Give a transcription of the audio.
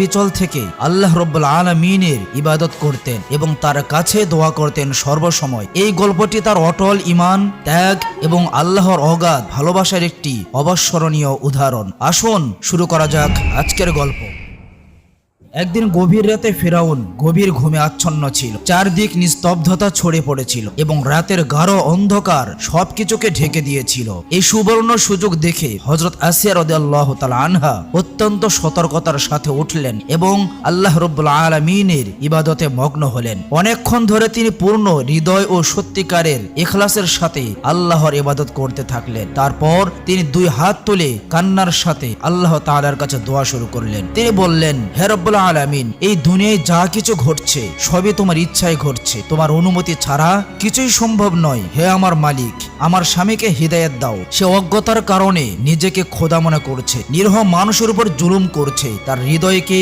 বিচল থেকে আল্লাহ রাব্বুল আলামিনের ইবাদত করতেন এবং তার কাছে দোয়া করতেন সর্বসময়। এই গল্পটি তার অটল ঈমান, ত্যাগ এবং আল্লাহর অগাধ ভালোবাসার একটি অবিস্মরণীয় উদাহরণ। আসুন শুরু করা যাক আজকের গল্প। একদিন গভীর রাতে ফিরআউন গভীর ঘুমে আচ্ছন্ন ছিল। চারদিক নিস্তব্ধতা ছড়িয়ে পড়েছিল এবং রাতের গাঢ় অন্ধকার সবকিছুকে ঢেকে দিয়েছিল। এই সুবর্ণ সুযোগ দেখে হযরত আসিয়া রাদিয়াল্লাহু তাআলা আনহা অত্যন্ত সতর্কতার সাথে উঠলেন এবং আল্লাহ রাব্বুল আলামিনের ইবাদতে মগ্ন হলেন। অনেকক্ষণ ধরে তিনি পূর্ণ হৃদয় ও সত্যিকারের ইখলাসের সাথে আল্লাহর ইবাদত করতে থাকলেন। তারপর তিনি দুই হাত তুলে কান্নার সাথে আল্লাহ তাআলার কাছে দোয়া শুরু করলেন। তিনি বললেন, হে রব্বুল আলামিন, এই দুনিয়ায় যা কিছু ঘটছে সবই তোমার ইচ্ছায় ঘটছে, তোমার অনুমতি ছাড়া কিছুই সম্ভব নয়। হে আমার মালিক, আমার স্বামীকে হিদায়াত দাও। সে অজ্ঞতার কারণে নিজেকে খোদা মনে করছে, নিরীহ মানুষের উপর জুলুম করছে, তার হৃদয়কে